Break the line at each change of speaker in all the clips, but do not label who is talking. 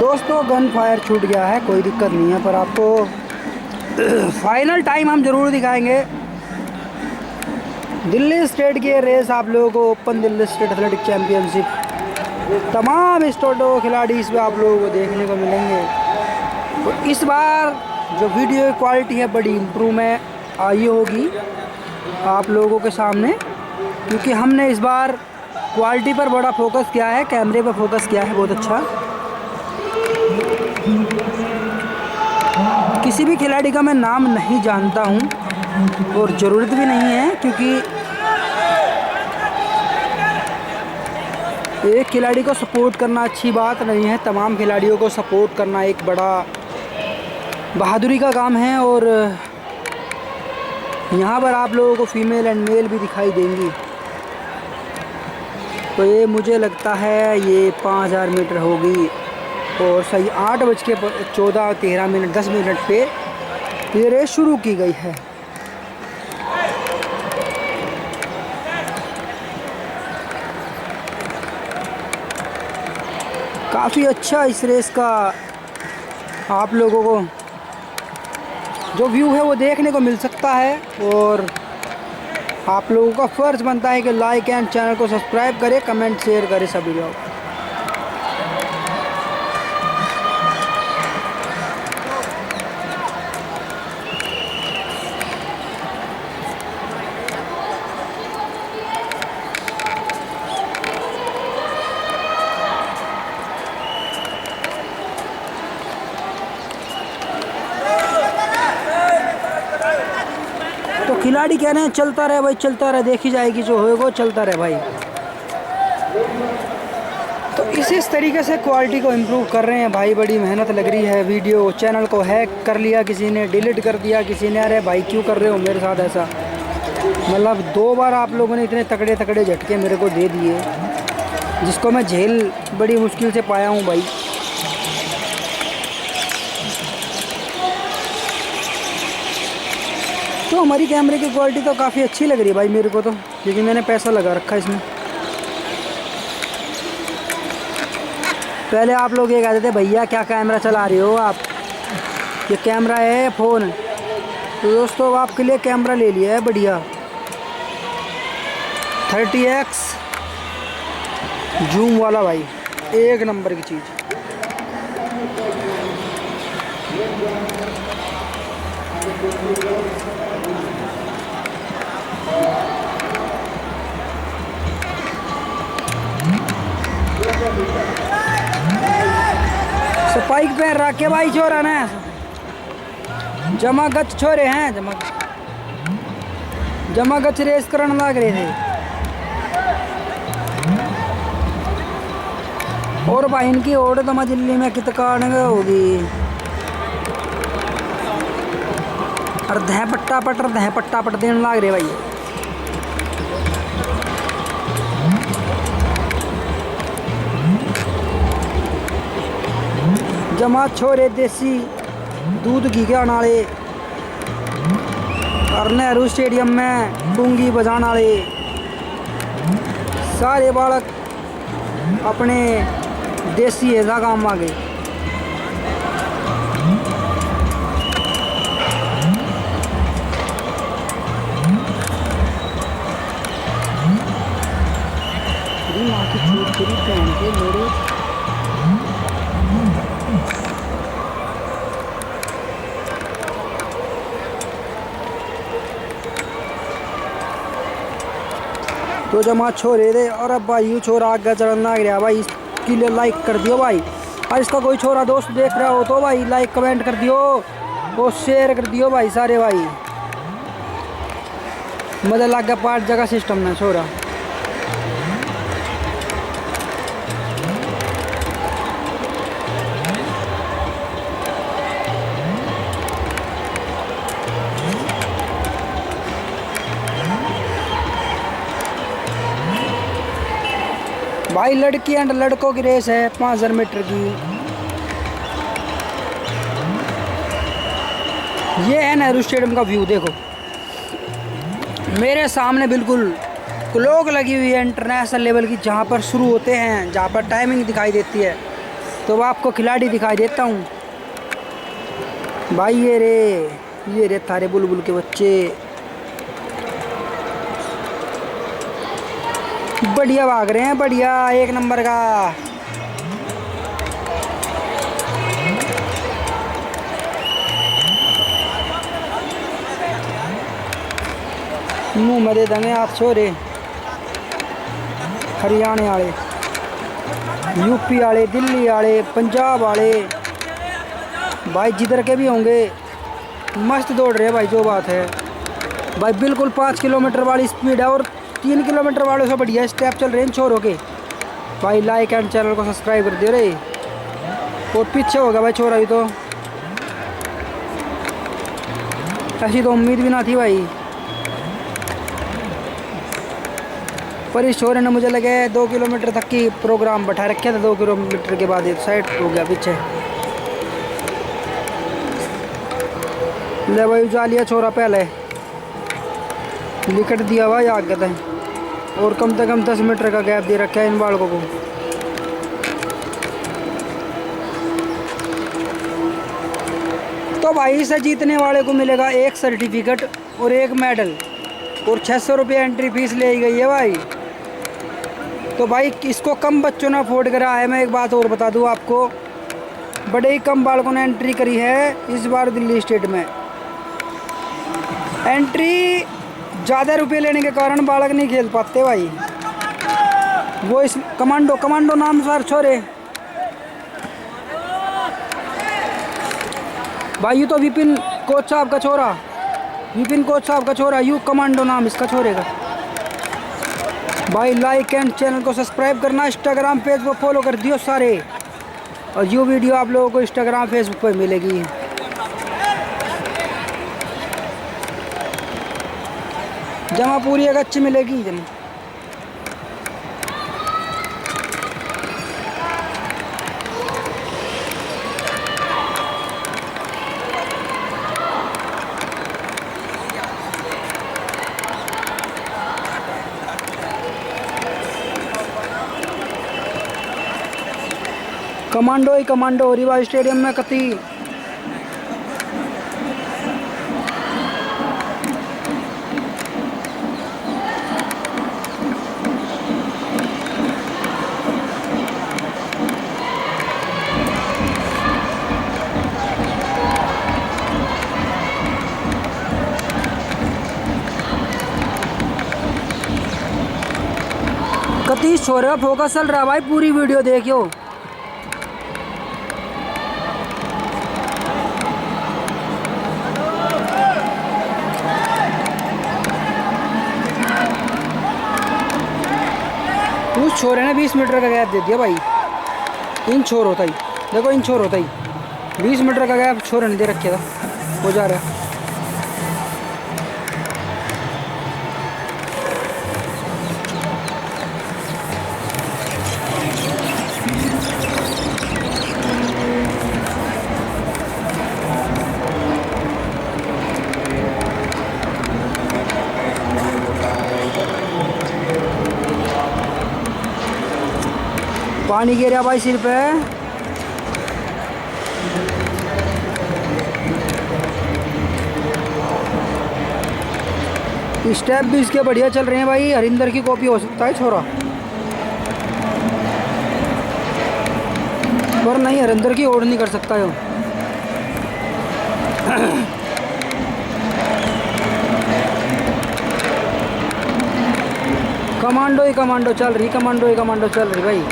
दोस्तों gun fire छूट गया है, कोई दिक्कत नहीं है, पर आपको फाइनल टाइम हम ज़रूर दिखाएंगे। दिल्ली स्टेट की रेस आप लोगों को open Delhi state athletic championship तमाम स्टेटों के खिलाड़ी इसमें आप लोगों को देखने को मिलेंगे। तो इस बार जो वीडियो क्वालिटी है बड़ी इम्प्रूवमेंट आई होगी आप लोगों के सामने, क्योंकि हमने इस बार क्वालिटी पर बड़ा फोकस किया है, कैमरे पर फोकस किया है बहुत अच्छा। किसी भी खिलाड़ी का मैं नाम नहीं जानता हूं और ज़रूरत भी नहीं है, क्योंकि एक खिलाड़ी को सपोर्ट करना अच्छी बात नहीं है। तमाम खिलाड़ियों को सपोर्ट करना एक बड़ा बहादुरी का काम है। और यहाँ पर आप लोगों को फीमेल एंड मेल भी दिखाई देंगी। तो ये मुझे लगता है ये 5000 मीटर होगी और सही 8:14 10 मिनट पे ये रेस शुरू की गई है। काफ़ी अच्छा इस रेस का आप लोगों को जो व्यू है वो देखने को मिल सकता है। और आप लोगों का फ़र्ज़ बनता है कि लाइक एंड चैनल को सब्सक्राइब करें, कमेंट शेयर करें सभी लोग। तो खिलाड़ी कह रहे हैं चलता रहे भाई, चलता रहे, देखी जाएगी जो होएगा, चलता रहे भाई। तो इस तरीके से क्वालिटी को इम्प्रूव कर रहे हैं भाई, बड़ी मेहनत लग रही है। वीडियो चैनल को हैक कर लिया किसी ने, डिलीट कर दिया किसी ने। अरे भाई क्यों कर रहे हो मेरे साथ ऐसा? मतलब 2 बार आप लोगों ने इतने तगड़े तगड़े झटके मेरे को दे दिए, जिसको मैं झेल बड़ी मुश्किल से पाया हूँ भाई। तो हमारी कैमरे की क्वालिटी तो काफ़ी अच्छी लग रही है भाई मेरे को तो, क्योंकि मैंने पैसा लगा रखा है इसमें। पहले आप लोग ये कहते थे भैया क्या कैमरा चला रहे हो आप, ये कैमरा है फ़ोन। तो दोस्तों आपके लिए कैमरा ले लिया है बढ़िया 30x जूम वाला भाई, एक नंबर की चीज़। स्पाइक पे रखे भाई छोरा ने, जमा गच छोरे हैं, जमा गच रेस करने लग रहे थे। और भाई इनकी ओर तो दिल्ली में कितकान होगी। और धह पट्टा पट देने लग रहे भाई। जमा छोरे देसी दूध घी के आने वाले और नेहरू स्टेडियम में डूंगी बजाने वाले सारे बालक अपने देसी ऐसा काम आ गए। तो जमा छोरे दे। और अब भाई यू छोरा आगे चलना लग रहा भाई, इसके लिए लाइक कर दियो भाई। और इसका कोई छोरा दोस्त देख रहा हो तो भाई लाइक कमेंट कर दियो और शेयर कर दियो भाई सारे भाई। मजा लग गया पार्ट जगह सिस्टम में छोरा। भाई लड़की एंड लड़कों की रेस है 5000 मीटर की। ये है नेहरू स्टेडियम का व्यू, देखो मेरे सामने बिल्कुल क्लॉक लगी हुई है इंटरनेशनल लेवल की, जहाँ पर शुरू होते हैं, जहाँ पर टाइमिंग दिखाई देती है तो अब आपको खिलाड़ी दिखाई देता हूँ भाई। ये रे थारे बुलबुल के बच्चे, बढ़िया भाग रहे हैं, बढ़िया, एक नंबर का। मुंह में दे देंगे आप छोरे। हरियाणा वाले, यूपी वाले, दिल्ली वाले, पंजाब वाले भाई, जिधर के भी होंगे मस्त दौड़ रहे हैं भाई। जो बात है भाई, बिल्कुल 5 किलोमीटर वाली स्पीड है और 3 किलोमीटर वालों से बढ़िया स्टेप चल रहे हैं छोरों के भाई। लाइक एंड चैनल को सब्सक्राइब कर दियो रे। और पीछे होगा भाई छोरा, ही तो ऐसी तो उम्मीद भी ना थी भाई। पर इस छोरे ने मुझे लगे 2 किलोमीटर तक की प्रोग्राम बैठा रखे थे। 2 किलोमीटर के बाद एक साइड हो गया पीछे। ले भाई उजा लिया छोरा, पहले लिकट दिया भाई आगे तक। और कम से कम 10 मीटर का गैप दे रखा है इन बालकों को। तो भाई इसे जीतने वाले को मिलेगा एक सर्टिफिकेट और एक मेडल और 600 रुपये एंट्री फीस ले गई है भाई। तो भाई इसको कम बच्चों ने अफोर्ड करा है। मैं एक बात और बता दूं आपको, बड़े ही कम बालकों ने एंट्री करी है इस बार दिल्ली स्टेट में। एंट्री ज़्यादा रुपए लेने के कारण बालक नहीं खेल पाते भाई। वो इस कमांडो नाम सर छोरे भाई। यू तो विपिन कोच साहब का छोरा, विपिन कोच साहब का छोरा, यू कमांडो नाम इसका छोरे का भाई। लाइक एंड चैनल को सब्सक्राइब करना, इंस्टाग्राम पेज पर फॉलो कर दियो सारे। और ये वीडियो आप लोगों को इंस्टाग्राम फेसबुक पर मिलेगी। जमा पूरी एक अच्छी मिलेगी जमा। कमांडो ही कमांडो रिवा स्टेडियम में कती। कतीश छोरे फोकस चल रहा भाई, पूरी वीडियो देखियो। उस छोरे ने 20 मीटर का गैप दे दिया भाई। इन छोर होता ही देखो, इन छोर होता ही 20 मीटर का गैप छोरे ने दे रखे था। हो जा रहा है पानी गिर रहा भाई सिर पे। स्टेप भी इसके बढ़िया चल रहे हैं भाई। हरिंदर की कॉपी हो सकता है छोरा, पर नहीं हरिंदर की ओढ़ नहीं कर सकता है। कमांडो ही कमांडो चल रही, कमांडो ही कमांडो चल रही भाई।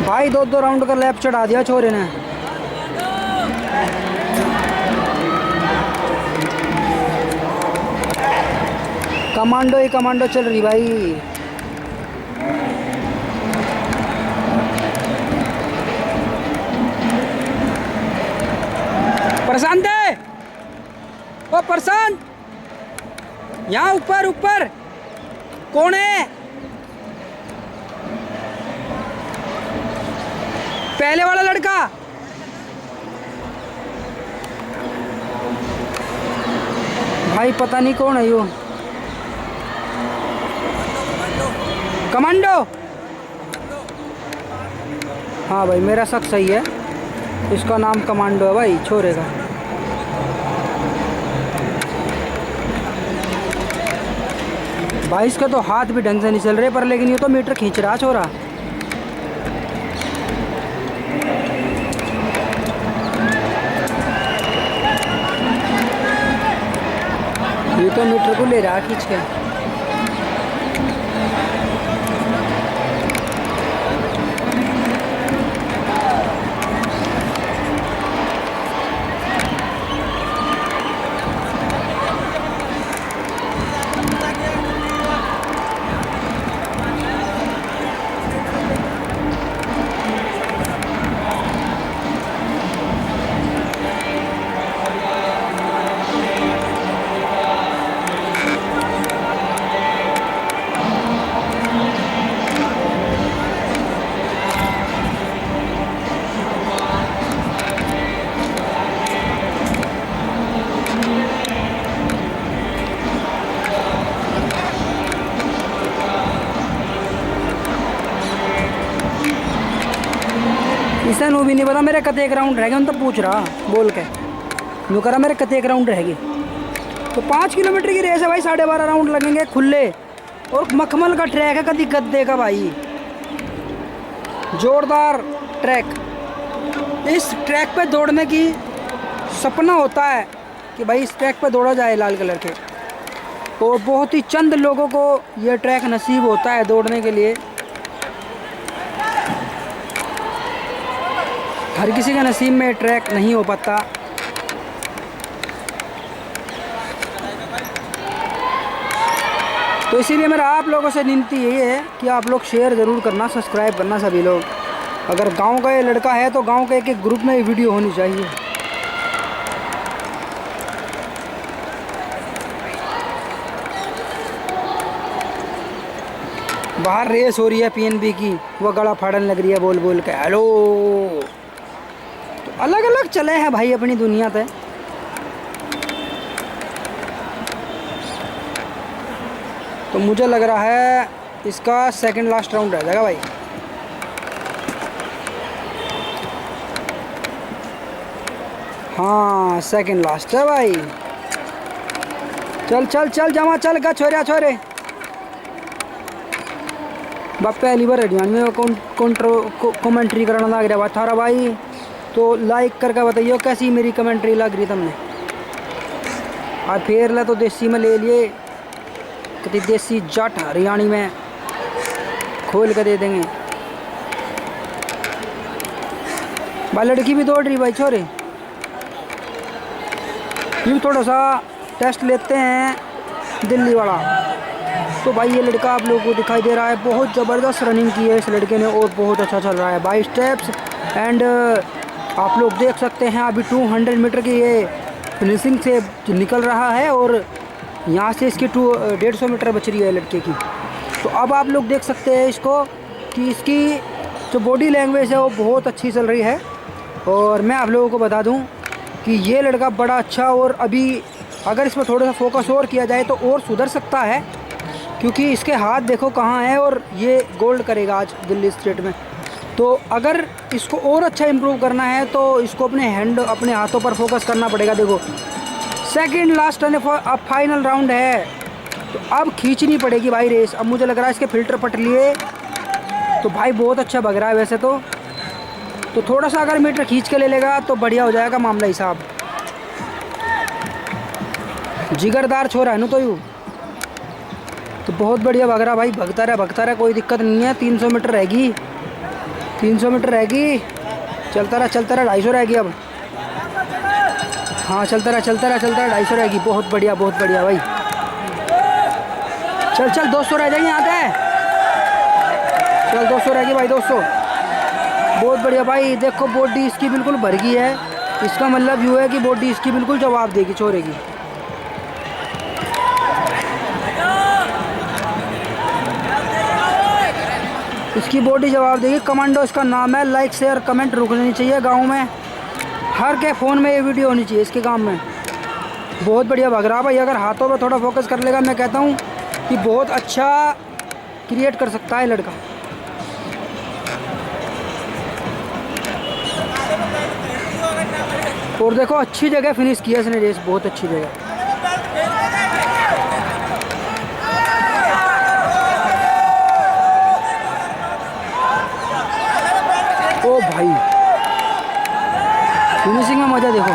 भाई 2-2 राउंड का लैप चढ़ा दिया छोरे ने। कमांडो ही कमांडो चल रही भाई। प्रशांत है, ओ प्रशांत यहाँ ऊपर ऊपर कौन है? पहले वाला लड़का। भाई पता नहीं कौन है यो। कमांडो। हाँ भाई मेरा शक सही है, इसका नाम कमांडो है भाई छोरे का। भाई इसका तो हाथ भी ढंग से नहीं चल रहे पर, लेकिन ये तो मीटर खींच रहा छोरा। ये तो मीटर को ले रहा खींच के। इसे नो भी नहीं पता मेरे कते एक राउंड रह गए, उन तो पूछ रहा बोल के यूँ करा मेरे कते एक राउंड रह गए। तो 5 किलोमीटर की रेस है भाई, 12.5 राउंड लगेंगे खुले, और मखमल का ट्रैक है, कभी गद्दे का भाई, जोरदार ट्रैक। इस ट्रैक पे दौड़ने की सपना होता है कि भाई इस ट्रैक पे दौड़ा जाए लाल कलर के, और बहुत ही चंद लोगों को ये ट्रैक नसीब होता है दौड़ने के लिए। हर किसी के नसीब में ट्रैक नहीं हो पाता। तो इसीलिए मेरा आप लोगों से विनती यही है कि आप लोग शेयर ज़रूर करना, सब्सक्राइब करना सभी लोग। अगर गांव का ये लड़का है तो गांव के एक एक ग्रुप में ये वीडियो होनी चाहिए। बाहर रेस हो रही है पीएनबी की, वो गला फाड़न लग रही है बोल बोल के हेलो। तो अलग अलग चले हैं भाई अपनी दुनिया पे। तो मुझे लग रहा है इसका सेकंड लास्ट राउंड रह जाएगा भाई। हाँ सेकंड लास्ट है भाई। चल चल चल जमा चल का छोरे छोरे। बाप पहली बार हरियाणा में कमेंट्री कराना लग रहा है थारा भाई, तो लाइक करके बताइए कैसी मेरी कमेंट्री लग रही तुमने। और फिर ला तो देसी में ले लिए, कभी देसी जट हरियाणी में खोल कर दे देंगे भाई। लड़की भी दौड़ रही भाई छोरे। ये भी थोड़ा सा टेस्ट लेते हैं दिल्ली वाला। तो भाई ये लड़का आप लोगों को दिखाई दे रहा है, बहुत ज़बरदस्त रनिंग की है इस लड़के ने और बहुत अच्छा चल रहा है भाई। स्टेप्स एंड आप लोग देख सकते हैं अभी 200 मीटर की ये फिनिशिंग से निकल रहा है, और यहाँ से इसकी 150 मीटर बच रही है लड़के की। तो अब आप लोग देख सकते हैं इसको कि इसकी जो बॉडी लैंग्वेज है वो बहुत अच्छी चल रही है। और मैं आप लोगों को बता दूं कि ये लड़का बड़ा अच्छा, और अभी अगर इसमें थोड़ा सा फोकस और किया जाए तो और सुधर सकता है, क्योंकि इसके हाथ देखो कहाँ हैं, और ये गोल्ड करेगा आज दिल्ली स्टेट में। तो अगर इसको और अच्छा इम्प्रूव करना है तो इसको अपने हाथों पर फोकस करना पड़ेगा। देखो सेकंड लास्ट एंड अब फाइनल राउंड है, तो अब खींचनी पड़ेगी भाई रेस। अब मुझे लग रहा है इसके फिल्टर पट लिए, तो भाई बहुत अच्छा भग रहा है वैसे तो थोड़ा सा अगर मीटर खींच के ले लेगा तो बढ़िया हो जाएगा मामला हिसाब। जिगरदार छोरा है ना तो यूँ तो बहुत बढ़िया भग रहा भाई, भगता रहा कोई दिक्कत नहीं है। 300 मीटर रहेगी, 300 मीटर रहेगी, चलता रहा 250 रहेगी अब। हाँ चलता रहा 250 रहेगी। बहुत बढ़िया भाई। चल 200 रह जाएगी यहाँ पे, चल 200 रहेगी भाई 200। बहुत बढ़िया भाई। देखो बॉडी इसकी बिल्कुल भर गई है, इसका मतलब यूँ है कि बॉडी इसकी बिल्कुल जवाब देगी छोरे की। इसकी बॉडी जवाब देगी। कमांडो इसका नाम है। लाइक शेयर कमेंट रुकनी चाहिए। गांव में हर के फ़ोन में ये वीडियो होनी चाहिए इसके काम में। बहुत बढ़िया भाग रहा भाई। अगर हाथों पे थोड़ा फोकस कर लेगा, मैं कहता हूँ कि बहुत अच्छा क्रिएट कर सकता है लड़का। और देखो अच्छी जगह फिनिश किया इसने रेस, बहुत अच्छी जगह। ओ भाई फिनिशिंग में मजा देखो।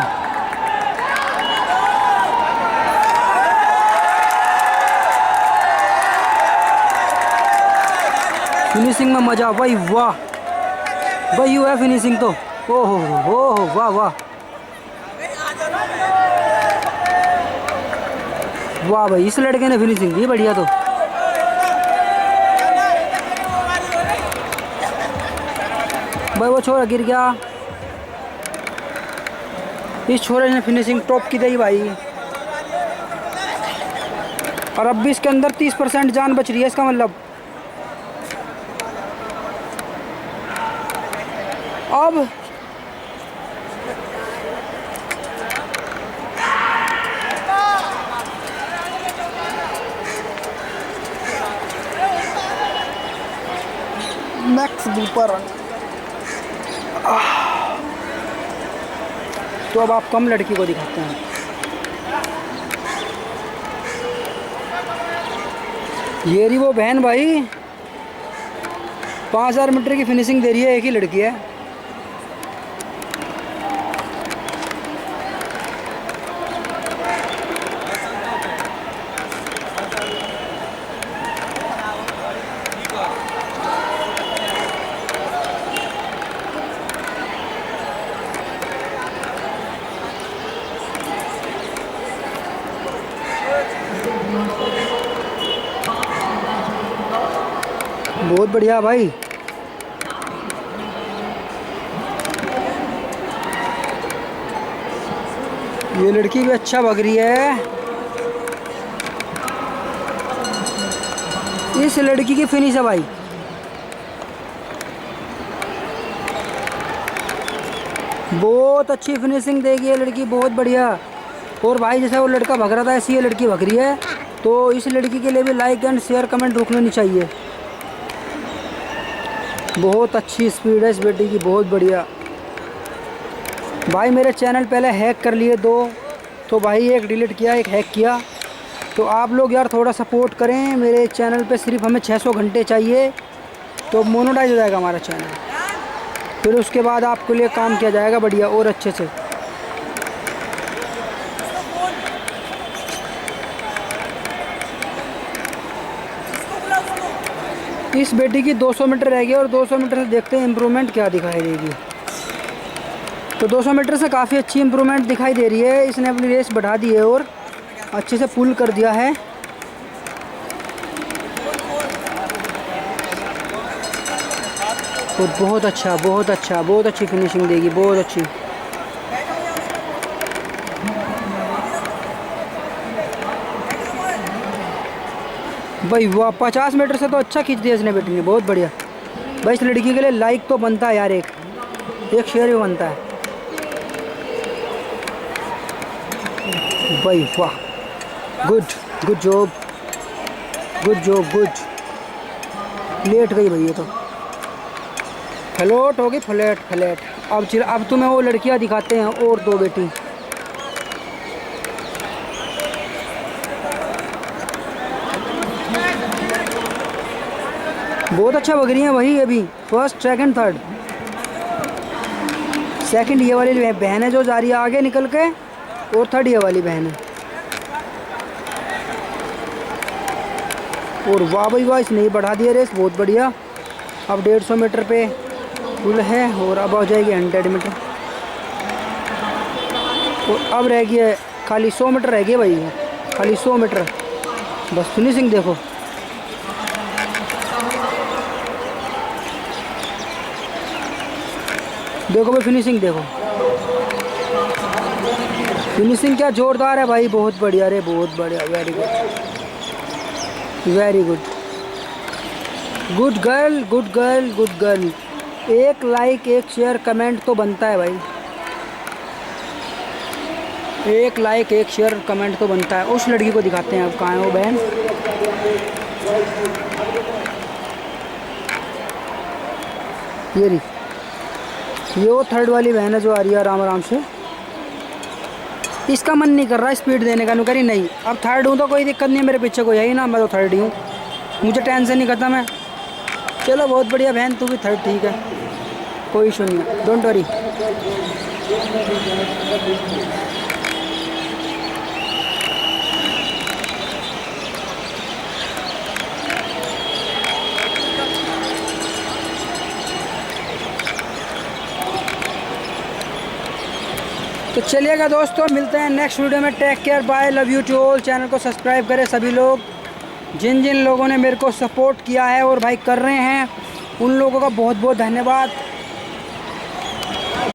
फिनिशिंग में मजा भाई, वाह भाई। यू है फिनिशिंग तो, ओहो हो वाह वाह वाह भाई। इस लड़के ने फिनिशिंग दी बढ़िया। तो भाई वो छोरा गिर गया, इस छोरे ने फिनिशिंग टॉप की दी भाई। और अब भी इसके अंदर 30% जान बच रही है, इसका मतलब। अब मैक्स बूपर। तो अब आप कम लड़की को दिखाते हैं। ये रही वो बहन भाई, 5000 मीटर की फिनिशिंग दे रही है। एक ही लड़की है। बहुत बढ़िया भाई। ये लड़की भी अच्छा भाग रही है। इस लड़की की फिनिश है भाई। बहुत अच्छी फिनिशिंग देगी ये लड़की, बहुत बढ़िया। और भाई जैसा वो लड़का भाग रहा था ऐसी ये लड़की भाग रही है। तो इस लड़की के लिए भी लाइक एंड शेयर कमेंट रुकने नहीं चाहिए। बहुत अच्छी स्पीड है इस बेटी की, बहुत बढ़िया। भाई मेरे चैनल पहले हैक कर लिए 2, तो भाई एक डिलीट किया, एक हैक किया। तो आप लोग यार थोड़ा सपोर्ट करें मेरे चैनल पे। सिर्फ हमें 600 घंटे चाहिए तो मोनेटाइज हो जाएगा हमारा चैनल। फिर उसके बाद आपके लिए काम किया जाएगा बढ़िया और अच्छे से। इस बेटी की 200 मीटर रह गया और 200 मीटर से देखते हैं इम्प्रूवमेंट क्या दिखाई देगी। तो 200 मीटर से काफ़ी अच्छी इम्प्रूवमेंट दिखाई दे रही है। इसने अपनी रेस बढ़ा दी है और अच्छे से पुल कर दिया है। तो बहुत अच्छा, बहुत अच्छा, बहुत अच्छी फिनिशिंग देगी, बहुत अच्छी। भाई वाह, 50 मीटर से तो अच्छा खींच दिया इसने बेटी ने, बहुत बढ़िया। भाई इस लड़की के लिए लाइक तो बनता है यार, एक शेयर भी बनता है। भाई वाह, गुड जॉब, गुड। लेट गई भाई ये तो, फ्लोट होगी, फ्लैट। अब तुम्हें वो लड़कियां दिखाते हैं और 2 बेटी। बहुत अच्छा बग रही हैं भाई। अभी फर्स्ट सेकंड थर्ड। सेकंड ये वाली बहन है जो जा रही है आगे निकल के, और थर्ड ये वाली बहन है। और वाह भाई वाह, इसने बढ़ा दिया रेस, बहुत बढ़िया। अब 150 मीटर पे पुल है और अब हो जाएगी 100 मीटर। और अब रह गया खाली 100 मीटर रह गया भाई, खाली 100 मीटर बस। फिनिशिंग देखो, देखो भाई फिनिशिंग देखो। फिनिशिंग क्या जोरदार है भाई, बहुत बढ़िया रे, बहुत बढ़िया। Very good. Good girl good girl good girl. एक लाइक एक शेयर कमेंट तो बनता है भाई, एक लाइक एक शेयर कमेंट तो बनता है। उस लड़की को दिखाते हैं अब, कहाँ है वो बहन। ये रही, ये वो थर्ड वाली बहन है जो आ रही है आराम आराम से। इसका मन नहीं कर रहा स्पीड देने का, नु करी नहीं। अब थर्ड हूँ तो कोई दिक्कत नहीं है, मेरे पीछे कोई है ही ना, मैं तो थर्ड ही हूँ, मुझे टेंशन नहीं करता मैं। चलो बहुत बढ़िया बहन, तू भी थर्ड ठीक है, कोई इशू नहीं है, डोंट वरी। तो चलिएगा दोस्तों, मिलते हैं नेक्स्ट वीडियो में। Take care, bye, love you to all. Channel को सब्सक्राइब करें सभी लोग, जिन जिन लोगों ने मेरे को सपोर्ट किया है और भाई कर रहे हैं, उन लोगों का बहुत बहुत धन्यवाद।